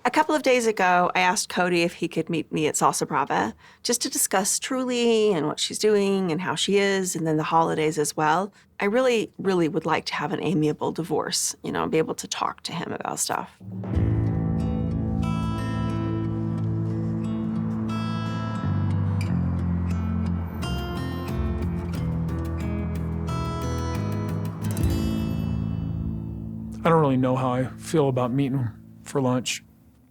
A couple of days ago, I asked Kody if he could meet me at Salsa Brava just to discuss Truly and what she's doing and how she is, and then the holidays as well. I really, really would like to have an amiable divorce, you know, be able to talk to him about stuff. I don't really know how I feel about meeting for lunch.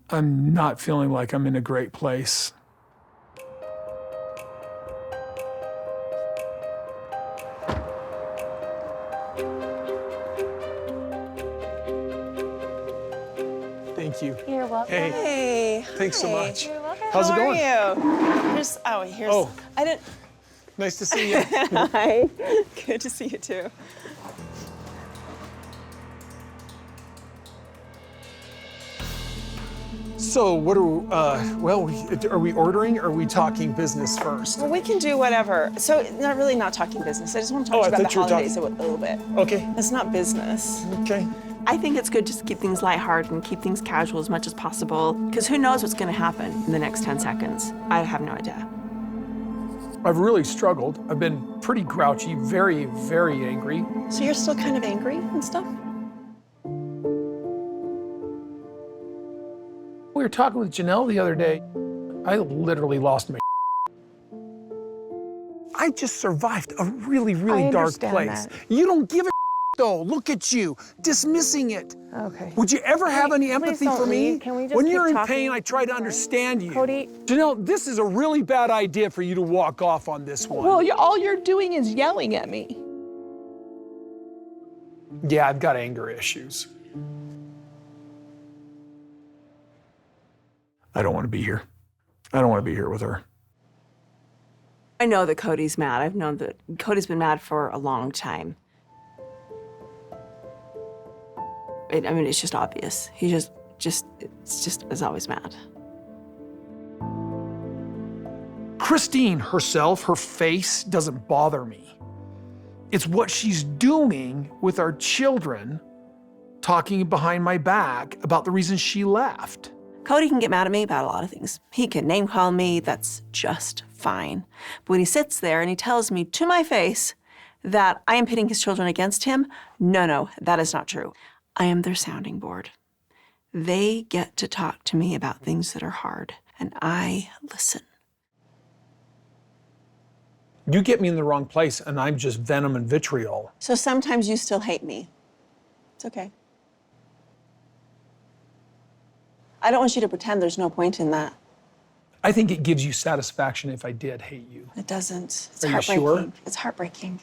I'm not feeling like I'm in a great place. Thank you. You're welcome. Hey. Thanks so much. You're welcome. How's it going? How are you? Here's. Oh. I didn't. Nice to see you. Hi. Good to see you too. So what are we ordering or are we talking business first? Well, we can do whatever. So, not talking business. I just want to talk to you about the holidays a little bit. Okay. It's not business. Okay. I think it's good just to keep things lighthearted and keep things casual as much as possible, because who knows what's going to happen in the next 10 seconds. I have no idea. I've really struggled. I've been pretty grouchy, very, very angry. So you're still kind of angry and stuff? We were talking with Janelle the other day. I literally lost my I just survived a really, really dark place. That. You don't give a though. Look at you, dismissing it. Okay. Would you ever have any empathy for me? Leave. Can we just when keep you're in talking? pain, I try to understand you. Kody. Janelle, this is a really bad idea for you to walk off on this one. Well, all you're doing is yelling at me. Yeah, I've got anger issues. I don't want to be here. I don't want to be here with her. I know that Kody's mad. I've known that Kody's been mad for a long time. I mean, it's just obvious. He is always mad. Christine herself, her face doesn't bother me. It's what she's doing with our children, talking behind my back about the reason she left. Kody can get mad at me about a lot of things. He can name call me, that's just fine. But when he sits there and he tells me to my face that I am pitting his children against him, no, that is not true. I am their sounding board. They get to talk to me about things that are hard, and I listen. You get me in the wrong place, and I'm just venom and vitriol. So sometimes you still hate me. It's okay. I don't want you to pretend there's no point in that. I think it gives you satisfaction if I did hate you. It doesn't. It's Are you heartbreaking. sure? It's heartbreaking.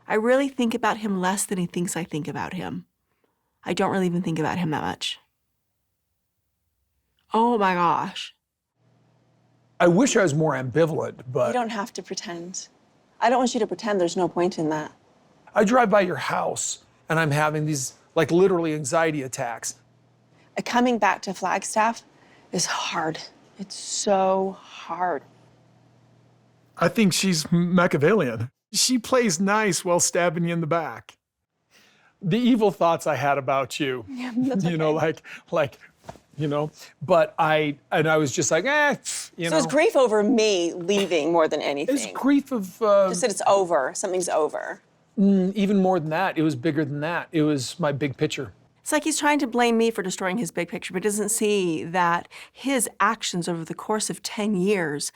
I really think about him less than he thinks I think about him. I don't really even think about him that much. Oh my gosh. I wish I was more ambivalent, but You don't have to pretend. I don't want you to pretend there's no point in that. I drive by your house and I'm having these, like, literally anxiety attacks. Coming back to Flagstaff is hard. It's so hard. I think she's Machiavellian. She plays nice while stabbing you in the back. The evil thoughts I had about you, Yeah, that's you know, okay. but I was just like, you know. So it's grief over me leaving more than anything. It's grief of, Just that it's over. Something's over. even more than that. It was bigger than that. It was my big picture. It's like he's trying to blame me for destroying his big picture, but doesn't see that his actions over the course of 10 years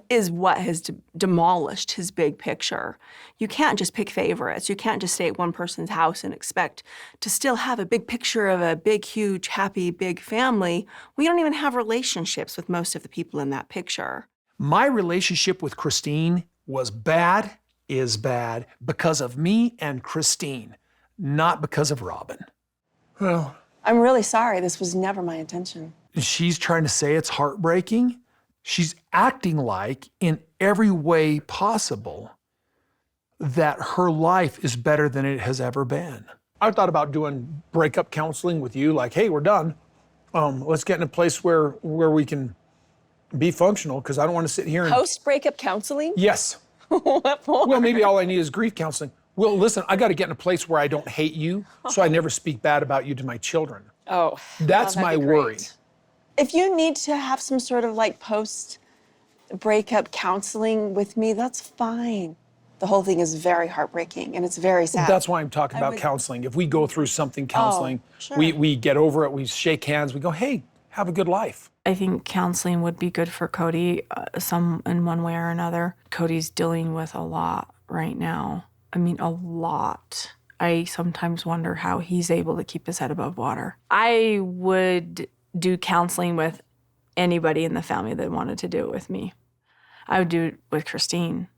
is what has demolished his big picture. You can't just pick favorites. You can't just stay at one person's house and expect to still have a big picture of a big, huge, happy, big family. We don't even have relationships with most of the people in that picture. My relationship with Christine is bad because of me and Christine, not because of Robin. Well, I'm really sorry. This was never my intention. she's trying to say it's heartbreaking. She's acting like, in every way possible, that her life is better than it has ever been. I thought about doing breakup counseling with you, like, hey, we're done. Let's get in a place where we can be functional, because I don't want to sit here and... Post-breakup counseling? Yes. What for? Well, maybe all I need is grief counseling. Well, listen, I got to get in a place where I don't hate you, so I never speak bad about you to my children. Oh, That's that'd my be worry. great. If you need to have some sort of like post-breakup counseling with me, that's fine. The whole thing is very heartbreaking and it's very sad. That's why I'm talking about would- counseling. If we go through something counseling, sure. we get over it, we shake hands, we go, hey, have a good life. I think counseling would be good for Kody, some in one way or another. Cody's dealing with a lot right now. I mean, a lot. I sometimes wonder how he's able to keep his head above water. I would do counseling with anybody in the family that wanted to do it with me. I would do it with Christine.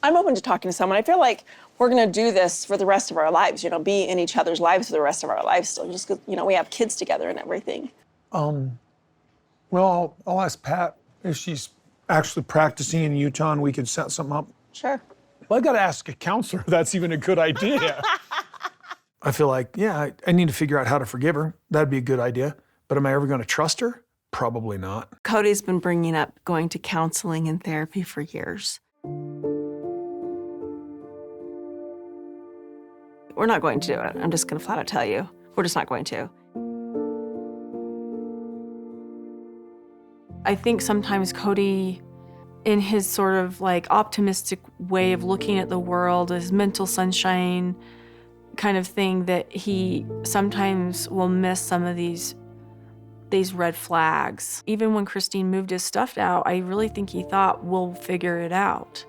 I'm open to talking to someone. I feel like we're gonna do this for the rest of our lives, be in each other's lives for the rest of our lives still, just 'cause, we have kids together and everything. Well, I'll ask Pat if she's actually practicing in Utah and we could set something up. Sure. Well, I got to ask a counselor if that's even a good idea. I feel like, yeah, I need to figure out how to forgive her. That'd be a good idea. But am I ever going to trust her? Probably not. Kody's been bringing up going to counseling and therapy for years. We're not going to do it. I'm just going to flat out tell you. We're just not going to. I think sometimes Kody, in his sort of like optimistic way of looking at the world, his mental sunshine kind of thing, that he sometimes will miss some of these red flags. Even when Christine moved his stuff out, I really think he thought, we'll figure it out.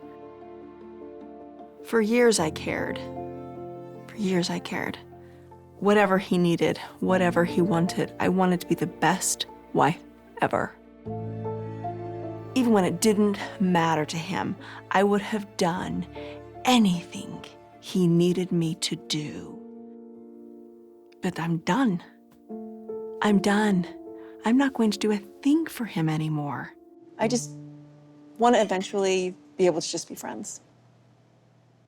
For years I cared. For years I cared. Whatever he needed, whatever he wanted, I wanted to be the best wife ever. Even when it didn't matter to him, I would have done anything he needed me to do. But I'm done. I'm done. I'm not going to do a thing for him anymore. I just want to eventually be able to just be friends.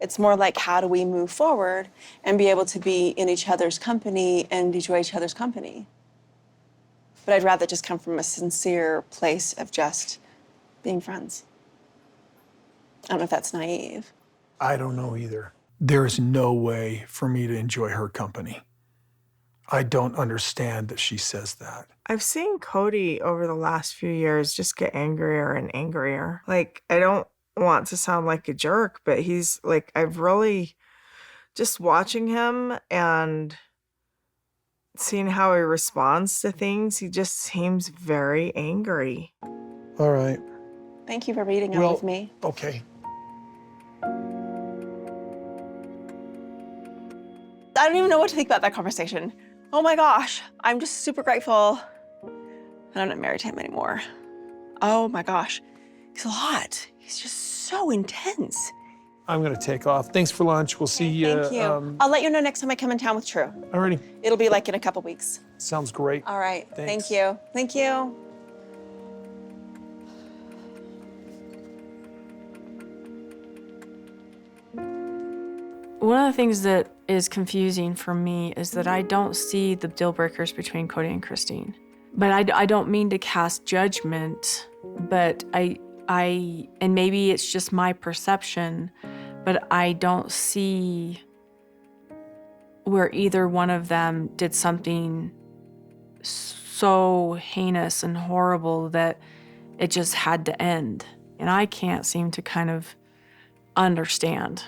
It's more like, how do we move forward and be able to be in each other's company and enjoy each other's company? But I'd rather just come from a sincere place of just being friends. I don't know if that's naive. I don't know either. There is no way for me to enjoy her company. I don't understand that she says that. I've seen Kody over the last few years just get angrier and angrier. Like, I don't want to sound like a jerk, but he's like, I've really just watching him and seeing how he responds to things, he just seems very angry. All right. Thank you for reading out with me. Okay. I don't even know what to think about that conversation. Oh my gosh, I'm just super grateful. And I'm not married to him anymore. Oh my gosh, he's a lot. He's just so intense. I'm going to take off. Thanks for lunch. We'll see you. Thank you. I'll let you know next time I come in town with True. Alrighty. It'll be like in a couple weeks. Sounds great. All right, Thanks. thank you. Thank you. One of the things that is confusing for me is that I don't see the deal breakers between Kody and Christine. But I don't mean to cast judgment, but I and maybe it's just my perception, but I don't see where either one of them did something so heinous and horrible that it just had to end. And I can't seem to kind of understand.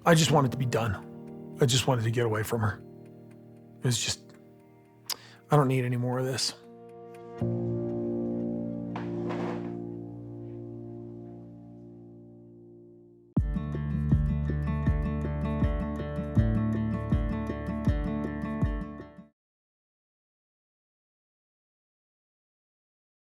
I just wanted to be done. I just wanted to get away from her. It was just, I don't need any more of this.